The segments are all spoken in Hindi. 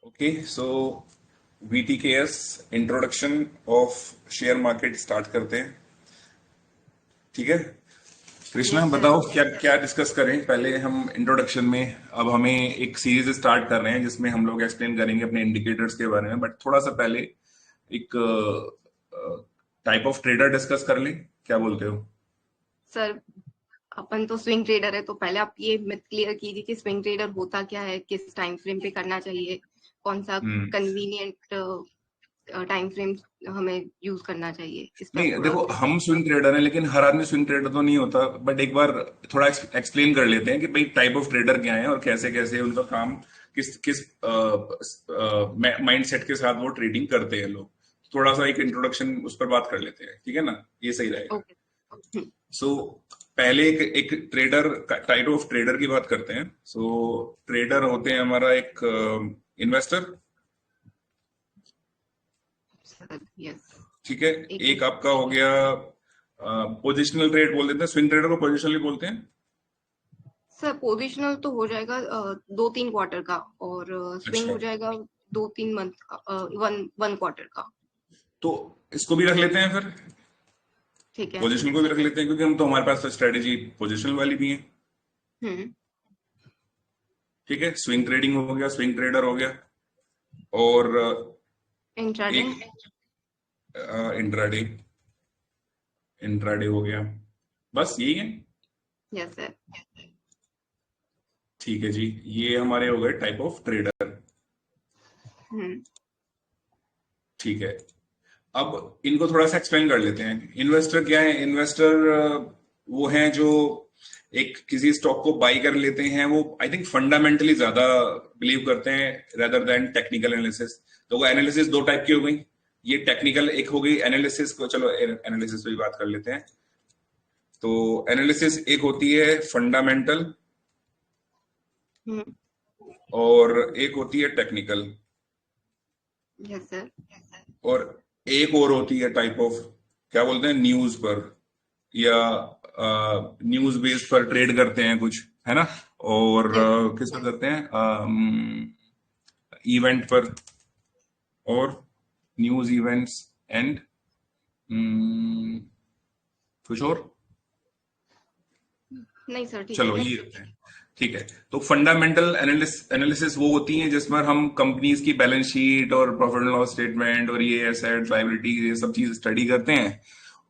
Okay so VTKS introduction of share market start करते हैं। ठीक है कृष्णा, यस सर। बताओ क्या क्या डिस्कस करें। पहले हम इंट्रोडक्शन में अब हमें एक सीरीज स्टार्ट कर रहे हैं जिसमें हम लोग एक्सप्लेन करेंगे अपने इंडिकेटर्स के बारे में, बट थोड़ा सा पहले एक टाइप ऑफ ट्रेडर डिस्कस कर लें। क्या बोलते हो? सर अपन तो स्विंग ट्रेडर है, तो पहले आप ये मिथ क्लियर कीजिए कि स्विंग ट्रेडर होता क्या है, किस टाइम फ्रेम पे करना चाहिए, कौन सा हम्म। कन्वीनियंट टाइम फ्रेम हमें यूज करना चाहिए, इस पर नहीं थोड़ा देखो, डिस्कस हम कीजिए। स्विंग ट्रेडर हैं लेकिन हर आदमी स्विंग ट्रेडर तो नहीं होता। बट एक बार थोड़ा एक्सप्लेन कर लेते हैं कि भाई टाइप ऑफ ट्रेडर क्या है और कैसे कैसे उनका काम किस किस माइंड सेट के साथ वो ट्रेडिंग करते हैं लोग। थोड़ा सा एक इंट्रोडक्शन उस पर बात कर लेते हैं, ठीक है ना? ये सही रहेगा। ओके। सो पहले एक ट्रेडर टाइप ऑफ ट्रेडर की बात करते हैं। सो ट्रेडर होते हैं हमारा एक इन्वेस्टर। Sir yes. ठीक है। एक एक आपका हो गया पोजिशनल ट्रेड बोल देते हैं, स्विंग ट्रेडर को पोजिशनली बोलते हैं। सर पोजिशनल तो हो जाएगा 2-3 क्वार्टर का, और स्विंग अच्छा, हो जाएगा 2-3 मंथ का, वन वन क्वार्टर का। तो इसको भी रख लेते हैं फिर। ठीक है। पोजिशनल को भी रख लेते हैं क्योंकि हम तो हमारे पास तो स्ट्रेटेजी पोजिशनल वाली भी है। हम्म। ठीक है, स्विंग ट्रेडिंग हो गया, स्विंग ट्रेडर हो गया। और इंट्राडे। एक इंट्राडे, इंट्राडे हो गया। बस यही है। Yes sir. ठीक है जी, ये हमारे हो गए टाइप ऑफ ट्रेडर। हम्म। ठीक है, अब इनको थोड़ा सा एक्सप्लेन कर लेते हैं। इन्वेस्टर क्या है? इन्वेस्टर वो हैं जो एक किसी स्टॉक को बाई कर लेते हैं। वो आई थिंक फंडामेंटली ज्यादा बिलीव करते हैं रेदर देन टेक्निकल एनालिसिस। तो वो एनालिसिस दो टाइप की हो गई। ये टेक्निकल एक हो गई एनालिसिस को, चलो एनालिसिस पे भी बात कर लेते हैं। तो एनालिसिस एक होती है फंडामेंटल हम्म। और एक होती है टेक्निकल। Yes sir. और एक और होती है टाइप ऑफ, क्या बोलते हैं, न्यूज पर या न्यूज बेस पर ट्रेड करते हैं कुछ, है ना? और यस। किस पर करते हैं? इवेंट पर, और न्यूज इवेंट्स एंड कुछ और। नहीं सर, ठीक है। चलो ये रखते हैं। ठीक है, तो फंडामेंटल एनालिसिस वो होती है जिसमें हम कंपनीज की बैलेंस शीट और प्रॉफिट एंड लॉस स्टेटमेंट और ये एसेट्स लायबिलिटीज ये सब चीज स्टडी करते हैं।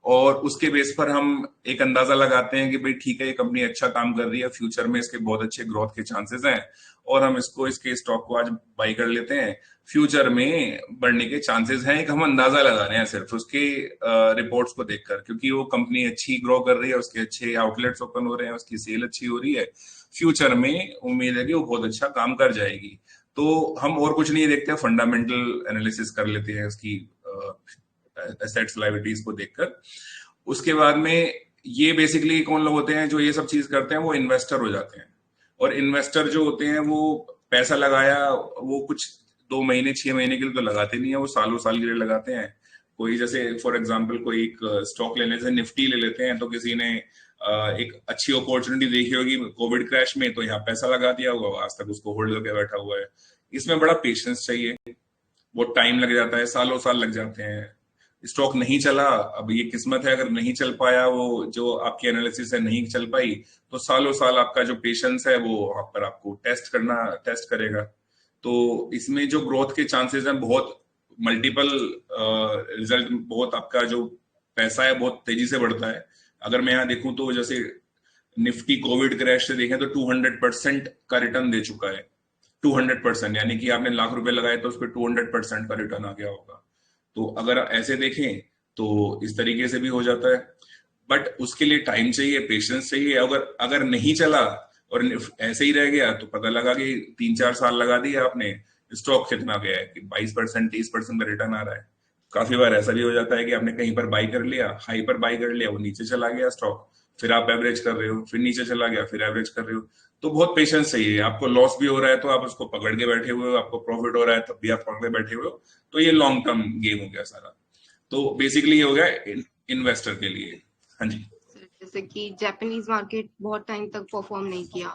और उसके बेस पर हम एक अंदाजा लगाते हैं कि भाई ठीक है, ये कंपनी अच्छा काम कर रही है, फ्यूचर में इसके बहुत अच्छे ग्रोथ के चांसेस हैं, और हम इसको इसके स्टॉक को आज बाई कर लेते हैं। फ्यूचर में बढ़ने के चांसेस हैं, एक हम अंदाजा लगा रहे हैं सिर्फ उसके रिपोर्ट्स को देखकर, क्योंकि वो कंपनी अच्छी ग्रो कर रही है, उसके अच्छे आउटलेट्स ओपन हो रहे हैं, उसकी सेल अच्छी हो रही है, फ्यूचर में उम्मीद है कि वो बहुत अच्छा काम कर जाएगी। तो हम और कुछ नहीं देखते, फंडामेंटल एनालिसिस कर लेते हैं उसकी एसेट्स लायबिलिटीज को देखकर। उसके बाद में ये बेसिकली कौन लोग होते हैं जो ये सब चीज करते हैं? वो इन्वेस्टर हो जाते हैं। और इन्वेस्टर जो होते हैं वो पैसा लगाया, वो कुछ 2 महीने 6 महीने के लिए तो लगाते नहीं है, वो सालों साल के लिए लगाते हैं। कोई जैसे फॉर एग्जांपल कोई एक स्टॉक लेने से निफ्टी ले लेते हैं, तो किसी ने एक अच्छी अपॉर्चुनिटी देखी होगी कोविड क्रैश में, तो यहाँ पैसा लगा दिया होगा, आज तक उसको होल्ड करके बैठा हुआ है। इसमें बड़ा पेशेंस चाहिए, बहुत टाइम लग जाता है, सालों साल लग जाते हैं। स्टॉक नहीं चला, अब ये किस्मत है, अगर नहीं चल पाया, वो जो आपकी एनालिसिस है नहीं चल पाई, तो सालों साल आपका जो पेशेंस है वो वहां पर आपको टेस्ट करेगा। तो इसमें जो ग्रोथ के चांसेस हैं बहुत मल्टीपल, रिजल्ट बहुत आपका जो पैसा है बहुत तेजी से बढ़ता है। अगर मैं यहाँ देखूं तो जैसे निफ्टी कोविड क्रैश से देखें तो 200% का रिटर्न दे चुका है। 200%, यानी कि आपने लाख रुपए लगाए तो उस पर 200% का रिटर्न आ गया होगा। तो अगर ऐसे देखें तो इस तरीके से भी हो जाता है। बट उसके लिए टाइम चाहिए, पेशेंस चाहिए। अगर अगर नहीं चला और ऐसे ही रह गया तो पता लगा कि 3-4 साल लगा दिया आपने, स्टॉक कितना गया है कि 22% 30% का रिटर्न आ रहा है। काफी बार ऐसा भी हो जाता है कि आपने कहीं पर बाई कर लिया, हाई पर बाई कर लिया, वो नीचे चला गया स्टॉक, फिर आप एवरेज कर रहे हो, फिर नीचे चला गया, फिर एवरेज कर रहे हो। तो बहुत पेशेंस चाहिए। आपको लॉस भी हो रहा है तो आप उसको पकड़ के बैठे हुए हो, आपको प्रॉफिट हो रहा है तब भी आप पकड़ के बैठे हुए हो। तो ये लॉन्ग टर्म गेम हो गया सारा। तो बेसिकली ये हो गया इन्वेस्टर के लिए। हाँ जी। जैसे कि जापानीज मार्केट बहुत टाइम तक परफॉर्म नहीं किया,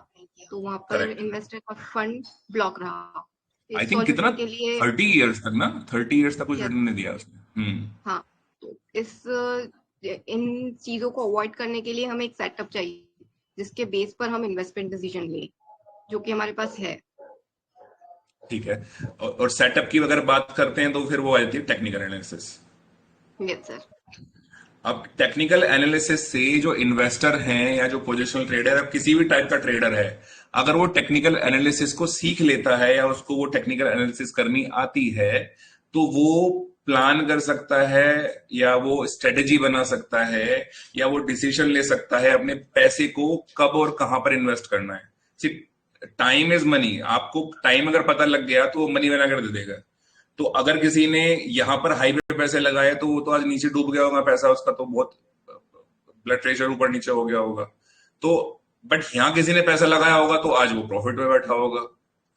तो वहां पर करेक्ट। इन्वेस्टर का फंड ब्लॉक रहा, आई इस थिंक कितना, सॉल्यूशन के लिए 30 इयर्स तक ना, 30 इयर्स तक कुछ यस रिटर्न नहीं दिया उसने। हाँ, तो इन चीजों को अवॉइड करने के लिए हमें एक सेटअप चाहिए जिसके बेस पर हम इन्वेस्टमेंट डिसीजन लें, जो कि हमारे पास है। ठीक है। और सेटअप की अगर बात करते हैं तो फिर वो आ जाती है टेक्निकल एनालिसिस। Yes sir. अब टेक्निकल एनालिसिस से जो इन्वेस्टर हैं या जो पोजिशनल ट्रेडर, अब किसी भी टाइप का ट्रेडर है, अगर वो टेक्निकल एनालिसिस को सीख लेता है या उसको वो टेक्निकल एनालिसिस करनी आती है, तो वो प्लान कर सकता है, या वो स्ट्रेटेजी बना सकता है, या वो डिसीजन ले सकता है अपने पैसे को कब और कहां पर इन्वेस्ट करना है। सिर्फ टाइम इज मनी, आपको टाइम अगर पता लग गया तो वो मनी बना कर दे देगा। तो अगर किसी ने यहां पर हाई पे पैसे लगाए तो वो तो आज नीचे डूब गया होगा पैसा उसका, तो बहुत ब्लड प्रेशर ऊपर नीचे हो गया होगा। तो बट यहां किसी ने पैसा लगाया होगा तो आज वो प्रॉफिट में बैठा होगा।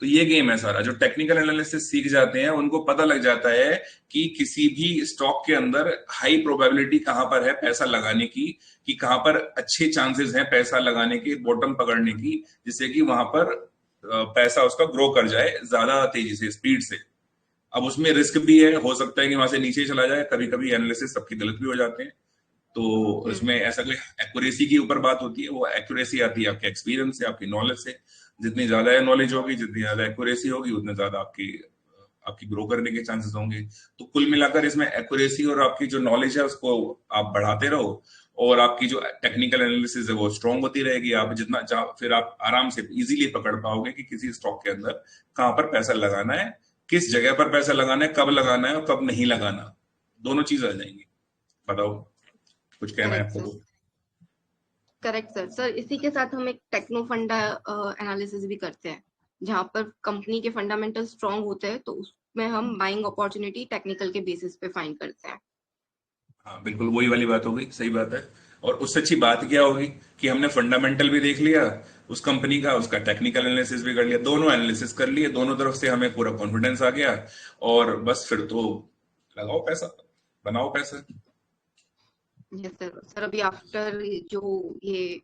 तो ये गेम है सारा। जो टेक्निकल एनालिसिस सीख जाते हैं उनको पता लग जाता है कि किसी भी स्टॉक के अंदर हाई प्रोबेबिलिटी कहां पर है पैसा लगाने की, कि कहां पर अच्छे चांसेस हैं पैसा लगाने के, बॉटम पकड़ने की, जिससे कि वहां पर पैसा उसका ग्रो कर जाए ज्यादा तेजी से, स्पीड से। अब उसमें रिस्क भी है, हो सकता है कि वहां से नीचे चला जाए, कभी कभी एनालिसिस सबकी गलत भी हो जाते हैं। तो इसमें ऐसा कोई एक्यूरेसी की ऊपर बात होती है, वो एक्यूरेसी आती है आपके एक्सपीरियंस से, आपकी नॉलेज से। जितनी ज्यादा नॉलेज होगी, जितनी ज्यादा एक्यूरेसी होगी, उतने ज्यादा आपकी आपकी ग्रो करने के चांसेस होंगे। तो कुल मिलाकर इसमें एक्यूरेसी और आपकी जो नॉलेज है उसको आप बढ़ाते रहो, और आपकी जो टेक्निकल एनालिसिस है वो स्ट्रांग होती रहेगी। आप जितना चाह फिर आप आराम से इजीली पकड़ पाओगे कि किसी स्टॉक के अंदर कहां पर पैसा लगाना है, किस जगह पर पैसा लगाना है, कब लगाना है और कब नहीं लगाना। दोनों चीज आ जाएंगी। बताओ, कुछ कहना है करेक्ट आपको सर। तो? Correct sir. सर इसी के साथ हम एक टेक्नो फंडा एनालिसिस भी करते हैं, जहां पर कंपनी के फंडामेंटल स्ट्रांग होते हैं, तो उसमें हम बाइंग अपॉर्चुनिटी टेक्निकल के बेसिस पे फाइंड करते हैं। हाँ बिल्कुल, वही वाली बात हो गई, सही बात है। और उससे अच्छी बात क्या होगी कि हमने फंडामेंटल भी देख लिया उस कंपनी का, उसका टेक्निकल एनालिसिस भी कर लिया, दोनों एनालिसिस कर लिए, दोनों तरफ से हमें पूरा कॉन्फिडेंस आ गया। और बस फिर तो लगाओ पैसा, बनाओ पैसा। Yes sir. सर अभी आफ्टर जो ये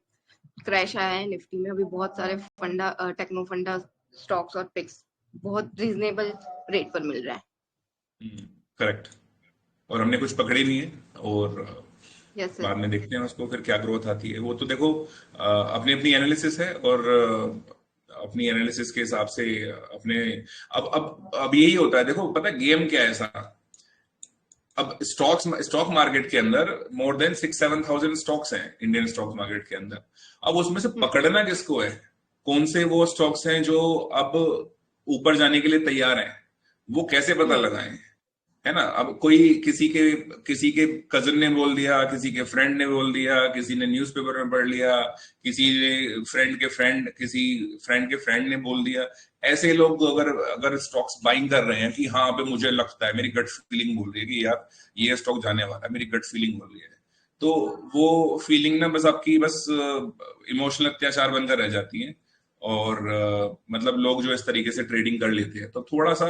क्रैश आया है निफ्टी में, अभी बहुत सारे फंडा टेक्नो फंडा स्टॉक्स और पिक्स बहुत रीजनेबल रेट पर मिल रहा है। करेक्ट। और हमने कुछ पकड़े नहीं है, और यस सर। बाद में देखते हैं उसको फिर क्या ग्रोथ आती है। वो तो देखो अपनी अपनी एनालिसिस है, और अपनी एनालिसिस के हिसाब से अपने, अब यही होता है। देखो पता है गेम क्या है ऐसा, अब स्टॉक मार्केट के अंदर मोर देन 6-7 thousand स्टॉक्स हैं इंडियन स्टॉक मार्केट के अंदर। अब उसमें से पकड़ना किसको है, कौन से वो स्टॉक्स हैं जो अब ऊपर जाने के लिए तैयार हैं, वो कैसे पता लगाएं, है ना? अब कोई किसी के कजन ने बोल दिया, किसी के फ्रेंड ने बोल दिया, किसी ने न्यूज़पेपर में पढ़ लिया, किसी ने फ्रेंड के फ्रेंड, किसी फ्रेंड के फ्रेंड ने बोल दिया। ऐसे लोग अगर अगर स्टॉक्स बाइंग कर रहे हैं कि हाँ अबे मुझे लगता है, मेरी गट फीलिंग बोल रही है कि यार ये स्टॉक जाने वाला है, मेरी गट फीलिंग बोल रही है, तो वो फीलिंग ना बस आपकी बस इमोशनल अत्याचार बनकर रह जाती है। और मतलब लोग जो इस तरीके से ट्रेडिंग कर लेते हैं, तो थोड़ा सा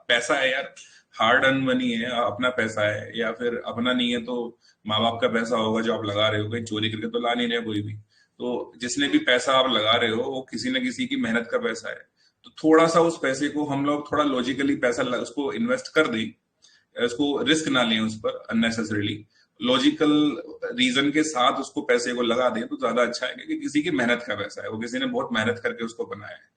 पैसा है यार, हार्ड अर्न मनी है, अपना पैसा है, या फिर अपना नहीं है तो माँ बाप का पैसा होगा जो आप लगा रहे हो, कहीं चोरी करके तो ला नहीं रहे कोई भी। तो जिसने भी पैसा आप लगा रहे हो वो किसी न किसी की मेहनत का पैसा है। तो थोड़ा सा उस पैसे को हम लोग थोड़ा लॉजिकली पैसा उसको इन्वेस्ट कर दें, उसको रिस्क ना लें उस पर अननेसेसरीली, लॉजिकल रीजन के साथ उसको पैसे को लगा दें तो ज्यादा अच्छा है, क्योंकि किसी की मेहनत का पैसा है, वो किसी ने बहुत मेहनत करके उसको बनाया है।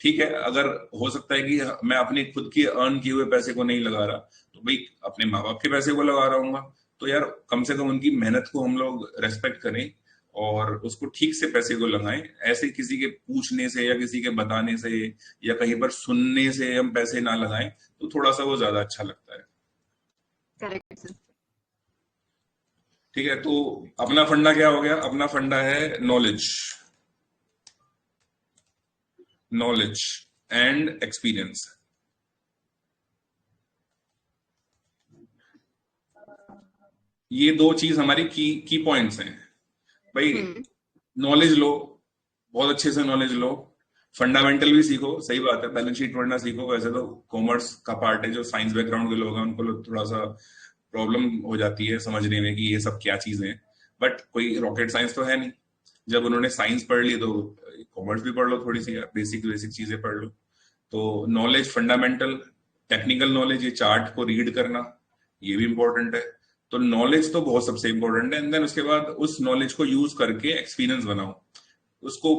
ठीक है, अगर हो सकता है कि मैं अपनी खुद की अर्न किए हुए पैसे को नहीं लगा रहा, तो भाई अपने माँ बाप के पैसे को लगा रहा हूँ, तो यार कम से कम उनकी मेहनत को हम लोग रेस्पेक्ट करें और उसको ठीक से पैसे को लगाएं। ऐसे किसी के पूछने से या किसी के बताने से या कहीं पर सुनने से हम पैसे ना लगाएं, तो थोड़ा सा वो ज्यादा अच्छा लगता है। Correct sir. ठीक है, तो अपना फंडा क्या हो गया? अपना फंडा है नॉलेज, नॉलेज एंड एक्सपीरियंस। ये दो चीज हमारी की पॉइंट्स हैं भाई। नॉलेज लो, बहुत अच्छे से नॉलेज लो, फंडामेंटल भी सीखो, सही बात है, बैलेंस शीट पढ़ना सीखो। वैसे तो कॉमर्स का पार्ट है, जो साइंस बैकग्राउंड के लोग हैं उनको थोड़ा सा प्रॉब्लम हो जाती है समझने में कि ये सब क्या चीजें हैं, बट कोई रॉकेट साइंस तो है नहीं। जब उन्होंने साइंस पढ़ ली तो कॉमर्स भी पढ़ लो, थोड़ी सी बेसिक बेसिक चीजें पढ़ लो। तो नॉलेज फंडामेंटल, टेक्निकल नॉलेज, ये चार्ट को रीड करना, ये भी इंपॉर्टेंट है। तो नॉलेज तो बहुत सबसे इंपॉर्टेंट है, एंड देन उसके बाद उस नॉलेज को यूज करके एक्सपीरियंस बनाओ, उसको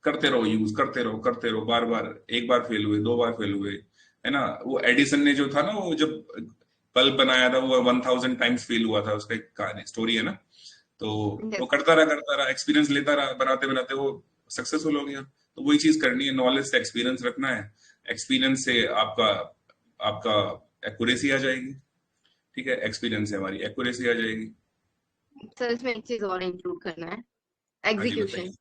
करते रहो, यूज करते रहो, बार बार, एक बार फेल हुए, दो बार फेल हुए, है ना। वो एडिसन ने जो था ना, वो जब बल्ब बनाया था, वो 1000 टाइम्स फेल हुआ था, उसका एक कहानी स्टोरी है ना। तो वो Yes. करता रहा, एक्सपीरियंस लेता रहा, बनाते बनाते वो सक्सेसफुल हो गया। तो वही चीज करनी है, नॉलेज से एक्सपीरियंस रखना है, एक्सपीरियंस से आपका आपका एक्यूरेसी आ जाएगी। ठीक है, एक्सपीरियंस से हमारी एक्यूरेसी आ जाएगी। सर इसमें एक चीज और इंक्लूड करना है, हाँ जी एग्जीक्यूशन। बताइए।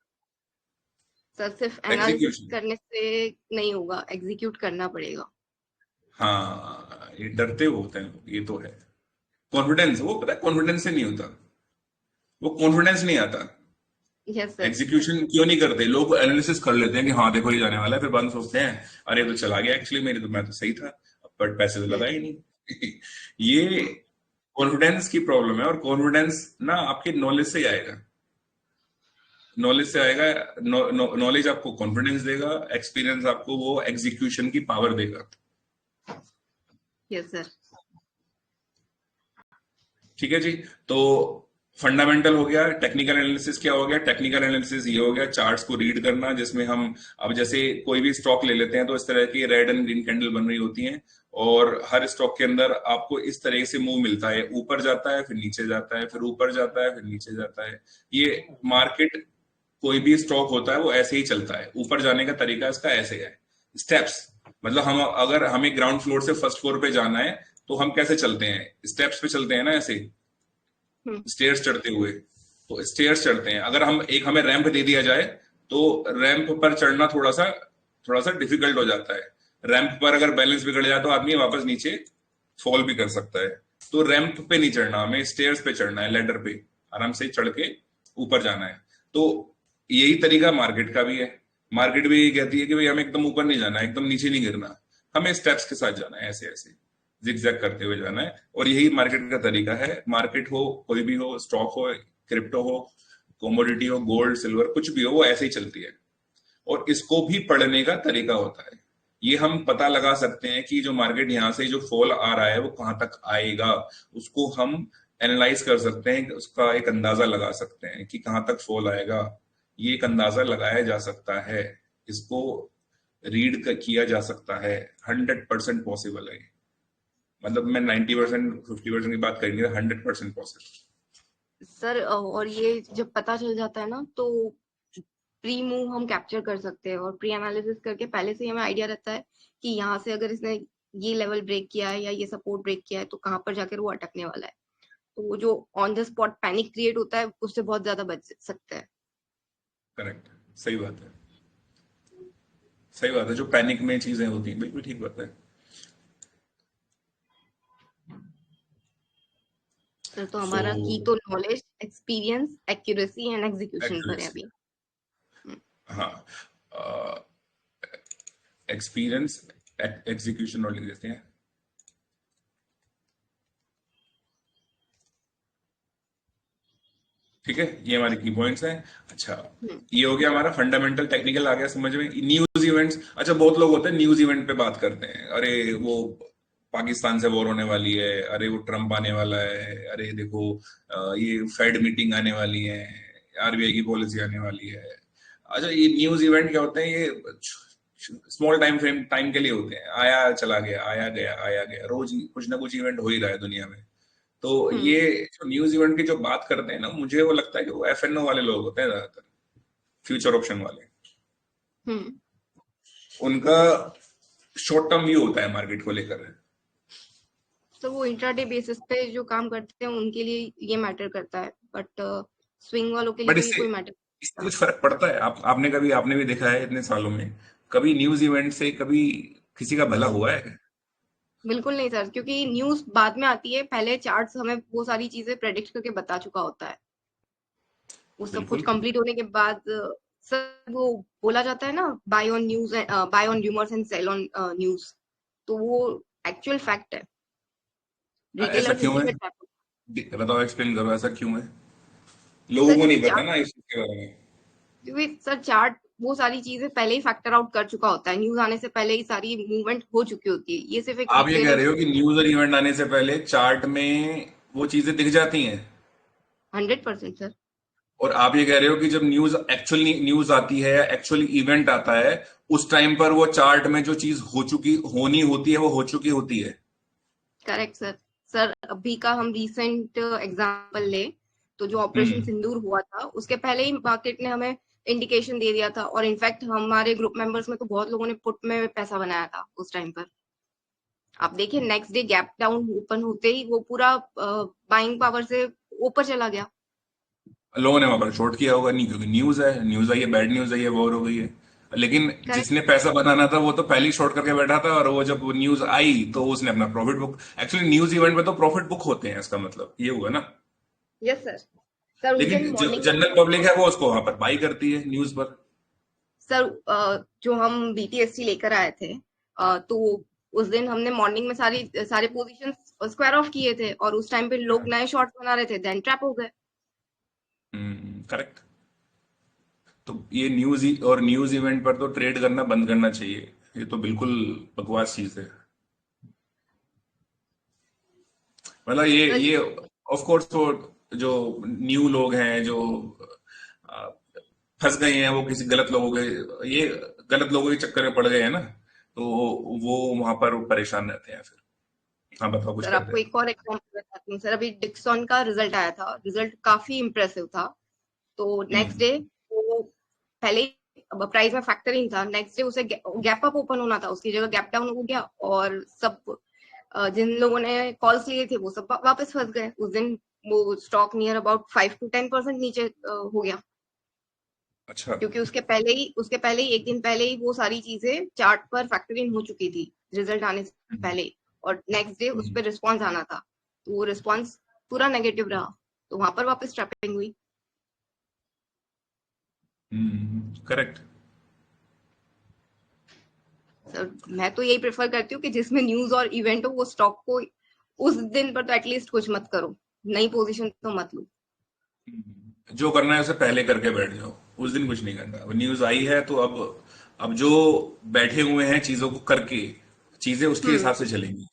सर सिर्फ एनालिसिस एग्जीक्यूशन, करने से नहीं होगा, एग्जीक्यूट करना पड़ेगा। हाँ ये डरते होते हैं लोग, ये तो है। कॉन्फिडेंस, वो पता है कॉन्फिडेंस से नहीं होता, वो कॉन्फिडेंस नहीं आता। Yes sir. एग्जीक्यूशन क्यों नहीं करते लोग? एनालिसिस कर लेते हैं कि हाँ देखो ये जाने वाला है, फिर बाद में सोचते हैं अरे तो चला गया, एक्चुअली मेरी तो, मैं तो सही था, बट पैसे तो लगा ही नहीं। ये कॉन्फिडेंस की प्रॉब्लम है, और कॉन्फिडेंस ना आपके नॉलेज से ही आएगा, नॉलेज से आएगा। नॉलेज आपको कॉन्फिडेंस देगा, एक्सपीरियंस आपको वो एग्जीक्यूशन की पावर देगा। Yes sir. ठीक है जी। तो फंडामेंटल हो गया, टेक्निकल एनालिसिस क्या हो गया? टेक्निकल एनालिसिस ये हो गया चार्ट्स को रीड करना, जिसमें हम अब जैसे कोई भी स्टॉक ले लेते हैं तो इस तरह की रेड एंड ग्रीन कैंडल बन रही होती हैं, और हर स्टॉक के अंदर आपको इस तरह से मूव मिलता है, ऊपर जाता है फिर नीचे जाता है, फिर ऊपर जाता है फिर नीचे जाता है। ये मार्केट, कोई भी स्टॉक होता है वो ऐसे ही चलता है, ऊपर जाने का तरीका इसका ऐसे है, स्टेप्स। मतलब हम अगर हमें ग्राउंड फ्लोर से फर्स्ट फ्लोर पे जाना है तो हम कैसे चलते हैं? स्टेप्स पे चलते हैं ना, ऐसे हम्म। स्टेयर्स चढ़ते हुए। तो स्टेयर्स चढ़ते हैं, अगर हम एक हमें रैंप दे दिया जाए तो रैंप पर चढ़ना थोड़ा सा डिफिकल्ट हो जाता है। रैंप पर अगर बैलेंस बिगड़ जाए तो आदमी वापस नीचे फॉल भी कर सकता है। तो रैंप पे नहीं चढ़ना, हमें स्टेयर्स पे चढ़ना है, लेडर पे आराम से चढ़ के ऊपर जाना है। तो यही तरीका मार्केट का भी है। मार्केट भी यही कहती है कि भाई हमें एकदम ऊपर नहीं जाना, एकदम नीचे नहीं गिरना, हमें स्टेप्स के साथ जाना है, ऐसे ऐसे जिगजैग करते हुए जाना है। और यही मार्केट का तरीका है। मार्केट हो, कोई भी हो, स्टॉक हो, क्रिप्टो हो, कोमोडिटी हो, गोल्ड सिल्वर कुछ भी हो, वो ऐसे ही चलती है। और इसको भी पढ़ने का तरीका होता है। ये हम पता लगा सकते हैं कि जो मार्केट यहाँ से जो फॉल आ रहा है वो कहाँ तक आएगा, उसको हम एनालाइज कर सकते हैं, उसका एक अंदाजा लगा सकते हैं कि कहाँ तक फॉल आएगा। ये एक अंदाजा लगाया जा सकता है, इसको रीड किया जा सकता है, 100% पॉसिबल है। मतलब मैं 90% 50% की बात करेंगे, 100% पॉसिबल। सर और ये जब पता चल जाता है ना, तो प्री मूव हम कैप्चर कर सकते हैं, और प्री एनालिसिस करके पहले से ही हमें आइडिया रहता है कि यहाँ से अगर इसने ये लेवल ब्रेक किया है या ये सपोर्ट ब्रेक किया है तो कहाँ पर जाकर वो अटकने वाला है। तो वो जो on the spot panic create होता है उससे बहुत ज्यादा बच सकते हैं। करेक्ट, सही बात है, सही बात है। जो पैनिक में चीजें होती हैं, बिल्कुल ठीक बात है। सर तो सो हमारा की तो knowledge, experience, accuracy and execution पर है एक्यूरेसी, अभी। हम्म। हाँ, एक्सपीरियंस, एग्जीक्यूशन और लिख देते हैं। ठीक है, ये हमारे की पॉइंट्स हैं। अच्छा, हम्म। ये हो गया हमारा फंडामेंटल टेक्निकल, आ गया समझ में। न्यूज इवेंट्स, अच्छा बहुत लोग होते हैं न्यूज इवेंट पे बात करते हैं, अरे वो पाकिस्तान से वॉर होने वाली है, अरे वो ट्रम्प आने वाला है, अरे देखो ये फेड मीटिंग आने वाली है, आरबीआई की पॉलिसी आने वाली है। अच्छा, ये न्यूज इवेंट क्या होते हैं? ये स्मॉल टाइम फ्रेम टाइम के लिए होते हैं, आया चला गया, आया गया आया गया, रोज कुछ ना कुछ इवेंट हो ही रहा है दुनिया में। तो हम्म। ये जो न्यूज इवेंट की जो बात करते हैं ना, मुझे वो लगता है कि वो एफएनओ वाले लोग होते हैं ज्यादातर, फ्यूचर ऑप्शन वाले। हम्म। उनका शॉर्ट टर्म व्यू होता है मार्केट को लेकर। तो वो इंट्राडे बेसिस पे जो काम करते हैं उनके लिए ये मैटर करता है, बट स्विंग वालों के लिए बट तो ये इससे कोई मैटर इससे नहीं कुछ फर्क पड़ता है? आपने भी देखा है इतने सालों में, कभी न्यूज इवेंट से कभी किसी का भला हुआ है? करता। बिल्कुल नहीं सर, क्योंकि न्यूज बाद में आती है, पहले चार्ट्स हमें वो सारी चीजें प्रेडिक्ट करके बता चुका होता है। वो सब कुछ बिल्कुल। कंप्लीट होने के बाद सर वो बोला जाता है ना, buy on news, buy on rumours and sell on news. तो वो एक्चुअल फैक्ट है। ऐसा रिटेलर्स क्यों इसी है? में ट्रैप। बताओ, एक्सप्लेन करो, ऐसा क्यों है? लोगों सर को क्योंकि नहीं पता ना इस चीज के बारे में। क्योंकि सर चार्ट वो सारी चीजें पहले ही फैक्टर आउट कर चुका होता है, न्यूज आने से पहले ही सारी मूवमेंट हो चुकी होती है। ये सिर्फ एक आप ये कह रहे रिटेलर्स हो को। कि न्यूज और इवेंट आने से पहले चार्ट में वो चीजें दिख जाती हैं? 100% सर। और आप ये कह रहे हो कि जब एक्चुअली न्यूज आती है, एक्चुअली इवेंट आता है, उस टाइम पर वो चार्ट में जो चीज हो चुकी होनी होती है वो हो चुकी होती है? Correct sir. सर अभी का हम रिसेंट एग्जांपल ले, तो जो ऑपरेशन हम्म। सिंदूर हुआ था उसके पहले ही मार्केट ने हमें इंडिकेशन दे दिया था, और इनफैक्ट हमारे ग्रुप मेंबर्स में तो बहुत लोगों ने पुट में पैसा बनाया था उस टाइम पर। आप देखिए next day gap down open होते ही वो पूरा बाइंग पावर से ऊपर चला गया। लोगों ने वहां पर शॉर्ट किया होगा, नहीं क्योंकि न्यूज है, न्यूज आई है, बैड न्यूज आई है, वॉर हो गई है। लेकिन करेक्ट। जिसने पैसा बनाना था वो तो पहले ही शॉर्ट करके बैठा था, और वो जब न्यूज आई तो उसने अपना profit book, actually news event में तो प्रॉफिट बुक होते हैं, इसका मतलब ये हुआ ना। Yes sir. सर उस लेकिन दिन जो मॉर्निंग जनरल पब्लिक है वो उसको वहां पर बाई करती है न्यूज पर। सर जो हम बीटीएससी लेकर आए थे, तो उस दिन हमने मॉर्निंग में सारे पोजीशन स्क्वायर ऑफ किए थे, और उस टाइम पे लोग नए शॉट्स बना रहे थे, देन ट्रैप हो गए। करेक्ट। तो ये और न्यूज इवेंट पर तो ट्रेड करना बंद करना चाहिए, ये तो बिल्कुल बकवास चीज है। मतलब सर ये ऑफ कोर्स तो जो न्यू लोग हैं जो आ, फंस गए हैं, वो किसी गलत लोगों के, ये गलत लोगों के चक्कर में पड़ गए हैं ना, तो वो वहां पर परेशान रहते हैं फिर। हाँ बताओ, कुछ सर कहते आपको हैं। एक और एग्जांपल बताती हूँ। सर अभी डिक्सॉन का रिजल्ट आया था, रिजल्ट काफी इम्प्रेसिव था। तो नेक्स्ट हम्म। डे वो पहले प्राइस में फैक्टरिंग था, नेक्स्ट डे उसे गैप अप ओपन होना था, उसकी जगह गैप डाउन हो गया, और सब जिन लोगों ने कॉल्स लिए थे वो सब वापस फंस गए उस दिन। वो स्टॉक नियर अबाउट 5 to 10% नीचे हो गया, अच्छा। क्योंकि उसके पहले ही एक दिन पहले ही वो सारी चीजें चार्ट पर फैक्टर इन हो चुकी थी रिजल्ट आने से हम्म। पहले, और नेक्स्ट डे उस हम्म। पर रिस्पॉन्स आना था, तो वो रिस्पॉन्स पूरा नेगेटिव रहा, तो वहां पर वापस ट्रैपिंग हुई। करेक्ट। सर मैं तो यही प्रेफर करती हूँ कि जिसमें न्यूज और इवेंट हो वो स्टॉक को उस दिन पर तो एटलीस्ट कुछ मत करो, नई पोजीशन तो मत लो। जो करना है उसे पहले करके बैठ जाओ, उस दिन कुछ नहीं करना। अब न्यूज आई है तो अब जो बैठे हुए हैं चीजों को करके, चीजें उसके हम्म। हिसाब से चलेंगी,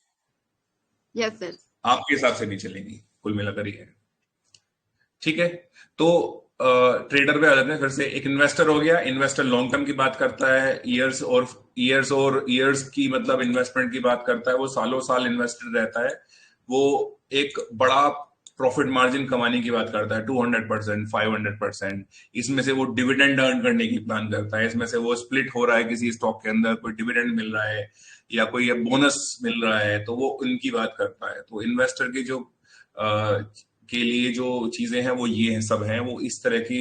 यस सर। आपके हिसाब से नहीं चलेंगी, कुल मिलाकर ये है। ठीक है। तो ट्रेडर पे आ जाते हैं फिर से। एक इन्वेस्टर हो गया, इन्वेस्टर लॉन्ग टर्म की बात करता है, ईयर्स की मतलब इन्वेस्टमेंट की बात करता है, वो सालों साल इन्वेस्टेड रहता है। वो एक बड़ा प्रॉफिट मार्जिन कमाने की बात करता है, 200%, 500%। इसमें से वो डिविडेंड अर्न करने की प्लान करता है, इसमें से वो स्प्लिट हो रहा है किसी स्टॉक के अंदर, कोई डिविडेंड मिल रहा है या कोई बोनस मिल रहा है, तो वो उनकी बात करता है। तो इन्वेस्टर की जो के लिए जो चीजें हैं वो ये हैं, सब हैं। वो इस तरह की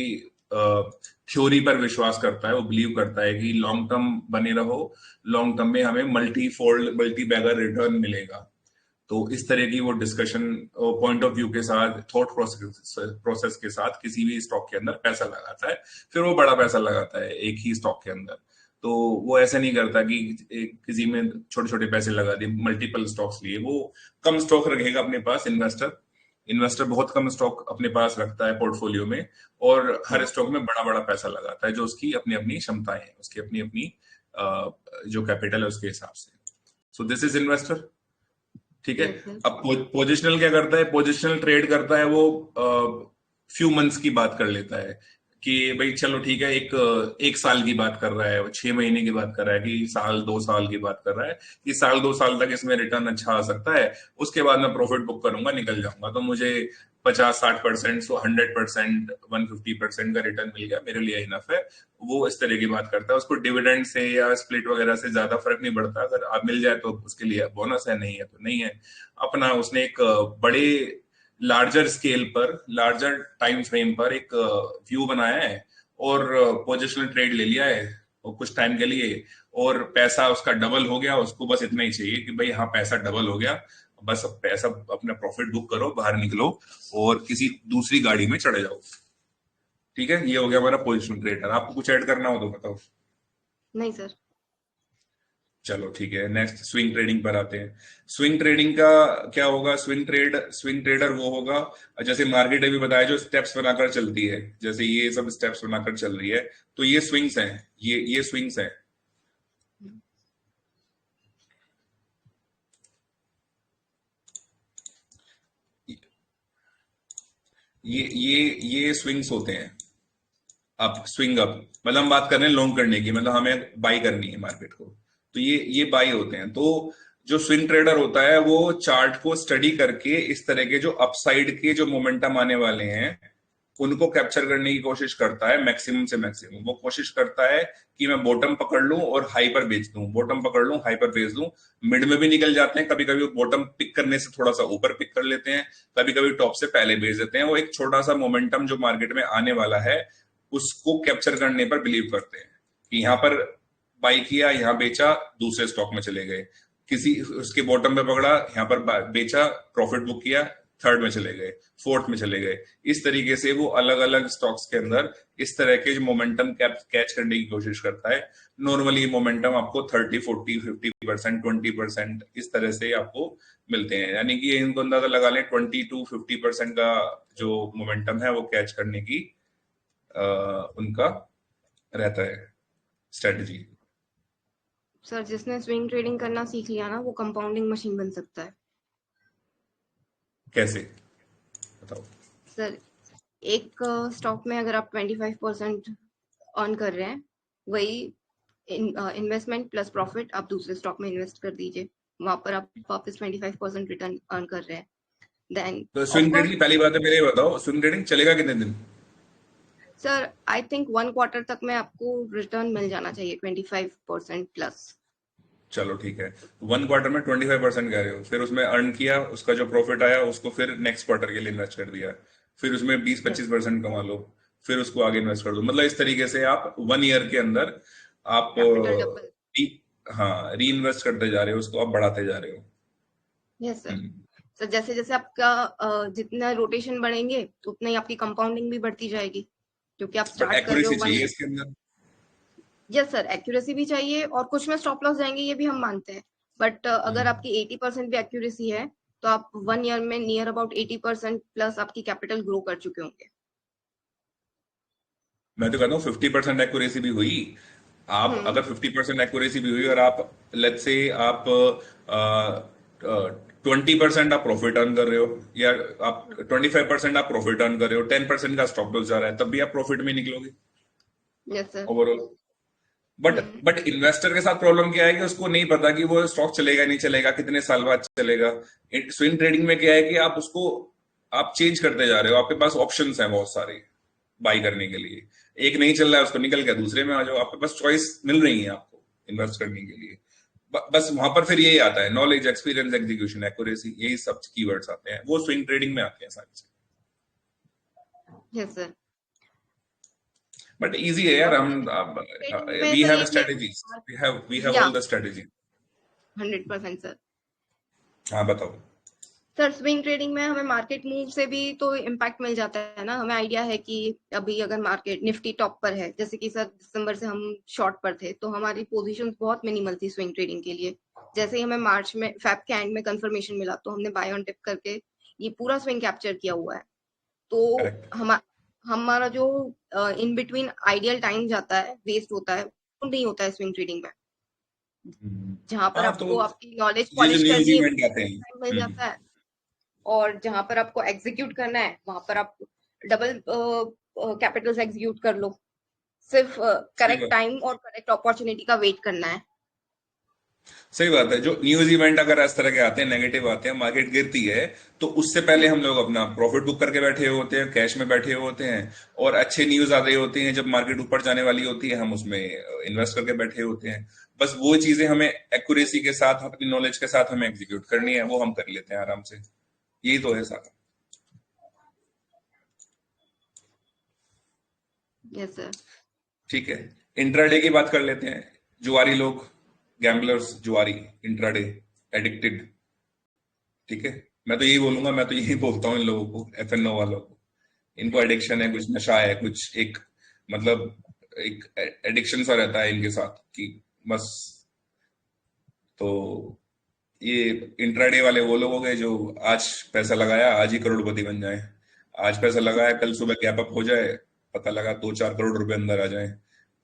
थ्योरी पर विश्वास करता है, वो बिलीव करता है कि लॉन्ग टर्म बने रहो, लॉन्ग टर्म में हमें multifold multibagger return मिलेगा। तो इस तरह की वो डिस्कशन पॉइंट ऑफ व्यू के साथ, थॉट प्रोसेस के साथ किसी भी स्टॉक के अंदर पैसा लगाता है। फिर वो बड़ा पैसा लगाता है एक ही स्टॉक के अंदर। तो वो ऐसा नहीं करता कि किसी में छोटे छोटे पैसे लगा दिए, मल्टीपल स्टॉक्स लिए। वो कम स्टॉक रखेगा अपने पास। इन्वेस्टर इन्वेस्टर बहुत कम स्टॉक अपने पास रखता है पोर्टफोलियो में, और हर स्टॉक में बड़ा बड़ा पैसा लगाता है, जो उसकी अपनी अपनी क्षमताएं हैं, उसकी अपनी अपनी जो कैपिटल है उसके हिसाब से। So this is investor. ठीक है। Yes sir. अब पोजिशनल क्या करता है? पोजिशनल ट्रेड करता है वो फ्यू मंथ्स की बात कर लेता है कि भाई चलो ठीक है, एक साल की बात कर रहा है, 6 महीने की बात कर रहा है, कि साल 2 साल की बात कर रहा है, कि साल 2 साल तक इसमें रिटर्न अच्छा आ सकता है, उसके बाद मैं प्रॉफिट बुक करूंगा, निकल जाऊंगा, तो मुझे 50-60%, 100%, 150% का रिटर्न मिल गया, मेरे लिए इनफ है। वो इस तरह की बात करता है। उसको डिविडेंड से या स्प्लिट वगैरह से ज्यादा फर्क नहीं पड़ता, अगर आप मिल जाए तो उसके लिए बोनस है, नहीं है तो नहीं है। अपना उसने एक बड़े लार्जर स्केल पर, लार्जर टाइम फ्रेम पर एक व्यू बनाया है, और पोजिशनल ट्रेड ले लिया है और कुछ टाइम के लिए, और पैसा उसका डबल हो गया। उसको बस इतना ही चाहिए कि भाई हाँ पैसा डबल हो गया, बस अब पैसा अपना प्रॉफिट बुक करो, बाहर निकलो और किसी दूसरी गाड़ी में चढ़े जाओ। ठीक है, ये हो गया हमारा पोजिशनल ट्रेडर। आपको कुछ ऐड करना हो तो बताओ। नहीं सर। चलो ठीक है, नेक्स्ट स्विंग ट्रेडिंग पर आते हैं। स्विंग ट्रेडिंग का क्या होगा? स्विंग ट्रेडर वो होगा, जैसे मार्केट अभी बताया, जो स्टेप्स बनाकर चलती है, जैसे ये सब स्टेप्स बनाकर चल रही है, तो ये स्विंग्स हैं, ये स्विंग्स हैं। ये स्विंग्स होते हैं। अप, स्विंग अप, मतलब हम बात कर रहे हैं लॉन्ग करने की, मतलब हमें बाई करनी है मार्केट को, तो ये बाई होते हैं। तो जो स्विंग ट्रेडर होता है वो चार्ट को स्टडी करके इस तरह के जो अपसाइड के जो मोमेंटम आने वाले हैं उनको कैप्चर करने की कोशिश करता है, मैक्सिमम से मैक्सिमम वो कोशिश करता है कि मैं बॉटम पकड़ लूं और हाई पर बेच दूं, बॉटम पकड़ लूं हाई पर बेच दूं। मिड में भी निकल जाते हैं, कभी कभी बॉटम पिक करने से थोड़ा सा ऊपर पिक कर लेते हैं, कभी कभी टॉप से पहले बेच देते हैं। वो एक छोटा सा मोमेंटम जो मार्केट में आने वाला है उसको कैप्चर करने पर बिलीव करते हैं कि यहाँ पर बाई किया, यहाँ बेचा, दूसरे स्टॉक में चले गए, किसी उसके बॉटम पे पकड़ा, यहाँ पर बेचा, प्रॉफिट बुक किया, थर्ड में चले गए, फोर्थ में चले गए। इस तरीके से वो अलग अलग स्टॉक्स के अंदर इस तरह के जो मोमेंटम कैच करने की कोशिश करता है। नॉर्मली मोमेंटम आपको 30, 40, 50%, 20% इस तरह से आपको मिलते हैं, यानी कि इनको अंदाजा लगा लें 20 to 50% का जो मोमेंटम है वो कैच करने की उनका रहता है स्ट्रेटजी। सर जिसने स्विंग ट्रेडिंग करना सीख लिया ना, वो कंपाउंडिंग मशीन बन सकता है। कैसे, बताओ। सर एक स्टॉक में अगर आप 25% अर्न कर रहे हैं, वही इन्वेस्टमेंट प्लस प्रॉफिट आप दूसरे स्टॉक में इन्वेस्ट कर दीजिए, वहां पर आप वापस 25% रिटर्न अर्न कर रहे हैं। देन तो ऑफ स्विंग कोर्स ट्रेडिंग, पहली बात है मेरे ये बताओ, स्विंग ट्रेडिंग चलेगा कितने दिन? सर आई थिंक 1 क्वार्टर तक में आपको रिटर्न मिल जाना चाहिए 25% प्लस। चलो ठीक है, 1 क्वार्टर में 25% कह रहे हो, फिर उसमें अर्न किया, उसका जो प्रॉफिट आया उसको फिर नेक्स्ट क्वार्टर के लिए इन्वेस्ट कर दिया, फिर उसमें 20-25% कमा लो, फिर उसको आगे इन्वेस्ट कर दो, मतलब इस तरीके से आप 1 ईयर के अंदर आप कैपिटल डबल। हाँ री इन्वेस्ट करते जा रहे हो, उसको आप बढ़ाते जा रहे हो। Yes sir. हम्म। सर जैसे जैसे आपका जितना रोटेशन बढ़ेंगे उतना ही आपकी कंपाउंडिंग भी बढ़ती जाएगी, क्योंकि आप बट स्टार्ट कर रहे एक्यूरेसी हो वन। चाहिए इसके अंदर। यस सर, एक्यूरेसी भी चाहिए और कुछ में स्टॉप लॉस जाएंगे, ये भी हम मानते हैं। बट अगर हम्म। आपकी 80% भी एक्यूरेसी है, तो आप 1 ईयर में नियर अबाउट 80% प्लस आपकी कैपिटल ग्रो कर चुके होंगे। मैं तो कहता हूँ 50% एक्यूरेसी भी हुई, आप हम्म। अगर 50% एक्यूरेसी भी हुई और आप लेट्स से आप 20% आप प्रॉफिट अर्न कर रहे हो, या आप 25% आप प्रॉफिट अर्न कर रहे हो, 10% का स्टॉप लॉस जा रहा है, तब भी आप प्रॉफिट में निकलोगे yes sir. Overall. But hmm. But investor के साथ प्रॉब्लम क्या है कि उसको नहीं पता कि वो स्टॉक चलेगा नहीं चलेगा, कितने साल बाद चलेगा। स्विंग ट्रेडिंग में क्या है कि आप उसको आप चेंज करते जा रहे हो, आपके पास ऑप्शंस हैं बहुत सारे बाई करने के लिए, एक नहीं चल रहा है उसको निकल गया, दूसरे में आ जाओ, आपके पास चॉइस मिल रही है आपको इन्वेस्ट करने के लिए। बस वहां पर फिर यही आता है, नॉलेज, एक्सपीरियंस, एग्जीक्यूशन, एक्यूरेसी, यही सब कीवर्ड्स आते हैं, वो स्विंग ट्रेडिंग में आते हैं सारी चीजें। Yes sir. बट इजी है यार, और हम ट्रेडिंग में वी सर हैव एक ये स्ट्रेटेजीज, वी हैव या ऑल द स्ट्रेटेजी। 100% सर। हाँ बताओ। सर स्विंग ट्रेडिंग में हमें मार्केट मूव से भी तो इम्पैक्ट मिल जाता है ना, हमें आइडिया है कि अभी अगर मार्केट निफ्टी टॉप पर है, जैसे कि सर दिसंबर से हम शॉर्ट पर थे, तो हमारी पोजीशंस बहुत मिनिमल थी स्विंग ट्रेडिंग के लिए। जैसे ही हमें मार्च में फैब के एंड में कंफर्मेशन मिला, तो हमने बाय ऑन टिप करके ये पूरा स्विंग कैप्चर किया हुआ है। तो करेक्ट। हमारा जो इन बिटवीन आइडियल टाइम जाता है, वेस्ट होता है, वो नहीं होता है स्विंग ट्रेडिंग में। जहां पर हाँ तो आपको आपकी नॉलेज ये जो पॉलिश न्यूज करनी है, इवेंट आते हैं। टाइम मिल जाता है। और जहां पर आपको एग्जीक्यूट करना है, वहां पर आप डबल कैपिटल्स एग्जीक्यूट कर लो। सिर्फ सही करेक्ट बात, टाइम और करेक्ट अपॉर्चुनिटी का वेट करना है। सही बात है। जो न्यूज इवेंट अगर इस तरह के आते हैं, नेगेटिव आते हैं, मार्केट गिरती है, तो उससे पहले हम लोग अपना प्रॉफिट बुक करके बैठे हुए होते हैं, कैश में बैठे हुए होते हैं, और अच्छे न्यूज आ रही होती हैं, जब मार्केट ऊपर जाने वाली होती है हम उसमें इन्वेस्ट करके बैठे होते हैं। बस वो चीजें हमें एक्यूरेसी के साथ, अपनी नॉलेज के साथ हमें एग्जीक्यूट करनी है, वो हम कर लेते हैं आराम से। यही तो है सारा। Yes sir. ठीक है, इंट्राडे की बात कर लेते हैं। जुआरी लोग, गैम्बलर्स, जुआरी, इंट्राडे एडिक्टेड। ठीक है, मैं तो यही बोलूंगा, मैं तो यही बोलता हूँ इन लोगों को, एफएनओ वालों को, इनको एडिक्शन है, कुछ नशा है, कुछ एक मतलब एक एडिक्शन सा रहता है इनके साथ कि बस तो ये इंट्राडे वाले वो लोग हो गए जो आज पैसा लगाया आज ही करोड़पति बन जाए, आज पैसा लगाया कल सुबह गैप अप हो जाए, पता लगा 2-4 करोड़ रुपए अंदर आ जाए।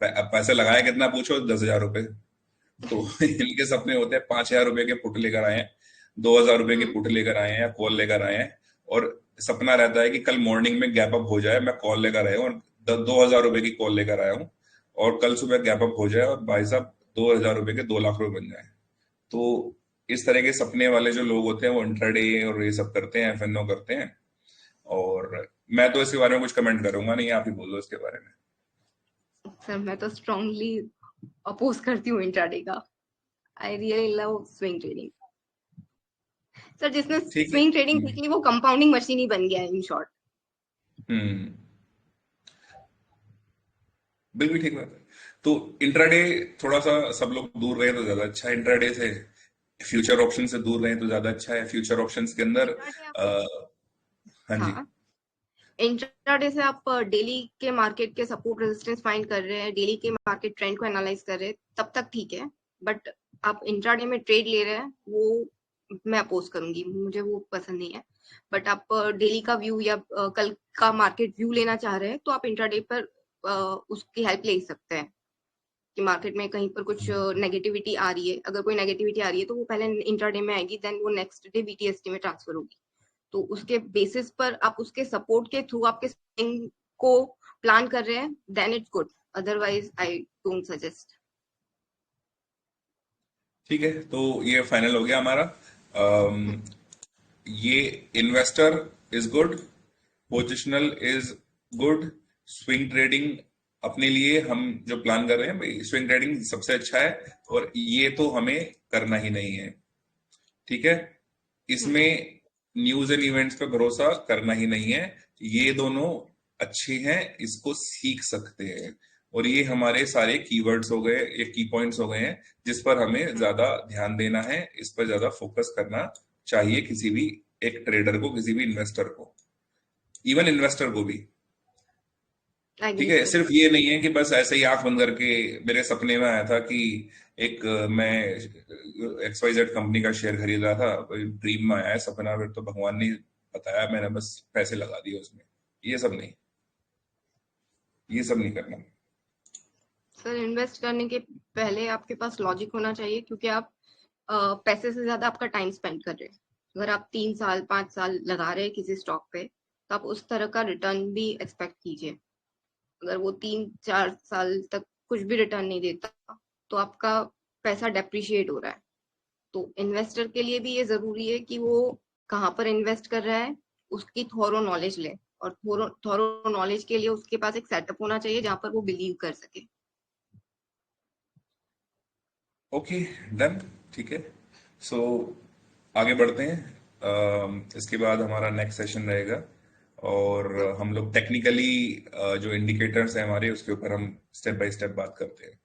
अब पैसा लगाया कितना पूछो, 10,000 रुपए। तो इनके सपने होते हैं 5,000 रुपए के पुट लेकर आए हैं, 2,000 रुपए के पुट लेकर आए हैं या कॉल लेकर आए हैं, और सपना रहता है कि कल मॉर्निंग में गैप अप हो जाए, मैं कॉल लेकर आया हूँ और 2,000 रुपए की कॉल लेकर आया हूँ, और कल सुबह गैप अप हो जाए और भाई साहब 2,000 रुपए के 2 लाख रुपए बन जाए। तो इस तरह के सपने वाले जो लोग होते हैं वो इंट्राडे और ये सब करते हैं, एफएनओ करते हैं। और मैं तो इसके बारे में कुछ कमेंट करूंगा नहीं, आप ही बोलो इसके बारे में। सर मैं तो स्ट्रांगली अपोज करती हूँ इंट्राडे का। I really love swing trading. Sir जिसने ठीक है। स्विंग ट्रेडिंग सीख ली वो कंपाउंडिंग मशीन ही बन गया है इन शॉर्ट। हम्म, बिल्कुल ठीक बात है। तो इंट्राडे थोड़ा सा सब लोग दूर रहे तो ज्यादा अच्छा है इंट्राडे से, फ्यूचर ऑप्शन से दूर रहे तो ज्यादा अच्छा है। फ्यूचर ऑप्शंस के अंदर इंट्राडे आ, हाँ जी। हाँ, इंट्राडे से आप डेली के मार्केट के सपोर्ट रेजिस्टेंस फाइंड कर रहे हैं, डेली के मार्केट ट्रेंड को एनालाइज कर रहे हैं, तब तक ठीक है। बट आप इंट्राडे में ट्रेड ले रहे हैं वो मैं अपोज करूंगी, मुझे वो पसंद नहीं है। बट आप डेली का व्यू या कल का मार्केट व्यू लेना चाह रहे हैं तो आप इंट्राडे पर उसकी हेल्प ले सकते हैं कि मार्केट में कहीं पर कुछ नेगेटिविटी आ रही है। अगर कोई नेगेटिविटी आ रही है तो वो पहले इंट्राडे में आएगी, देन वो नेक्स्ट डे बीटीएसटी में ट्रांसफर होगी। तो उसके बेसिस पर आप उसके सपोर्ट के थ्रू आपके स्विंग को प्लान कर रहे हैं, then it's good, otherwise I don't suggest. ठीक है, तो ये फाइनल हो गया हमारा। ये investor is good, positional is good, swing trading अपने लिए हम जो प्लान कर रहे हैं भाई स्विंग ट्रेडिंग सबसे अच्छा है, और ये तो हमें करना ही नहीं है। ठीक है, इसमें न्यूज एंड इवेंट्स पे भरोसा करना ही नहीं है। ये दोनों अच्छे हैं, इसको सीख सकते हैं, और ये हमारे सारे कीवर्ड्स हो गए, ये की पॉइंट्स हो गए हैं जिस पर हमें ज्यादा ध्यान देना है, इस पर ज्यादा फोकस करना चाहिए किसी भी एक ट्रेडर को, किसी भी इन्वेस्टर को, इवन इन्वेस्टर को भी। ठीक है, सिर्फ ये नहीं है कि बस ऐसे ही आंख बंद करके, मेरे सपने में आया था कि एक मैं XYZ कंपनी का शेयर खरीद रहा था, ड्रीम में आया है सपना, फिर तो भगवान ने बताया, मैंने बस पैसे लगा दिए उसमें। ये सब नहीं, ये सब नहीं करना। सर इन्वेस्ट करने के पहले आपके पास लॉजिक होना चाहिए, क्योंकि आप पैसे से ज्यादा आपका टाइम स्पेंड कर रहे हैं। अगर आप 3 साल 5 साल लगा रहे हैं किसी स्टॉक पे तो आप उस तरह का रिटर्न भी एक्सपेक्ट कीजिए। अगर वो 3-4 साल तक कुछ भी रिटर्न नहीं देता तो आपका पैसा डेप्रिशिएट हो रहा है। तो इन्वेस्टर के लिए भी ये जरूरी है कि वो कहाँ पर इन्वेस्ट कर रहा है, उसकी थोरो नॉलेज ले, और थोरो नॉलेज के लिए उसके पास एक सेटअप होना चाहिए जहाँ पर वो बिलीव कर सके। ओके, डन, ठीक है। सो आगे बढ़ते हैं। इसके बाद हमारा नेक्स्ट सेशन रहेगा, और हम लोग टेक्निकली जो इंडिकेटर्स हैं हमारे उसके ऊपर हम स्टेप बाय स्टेप बात करते हैं।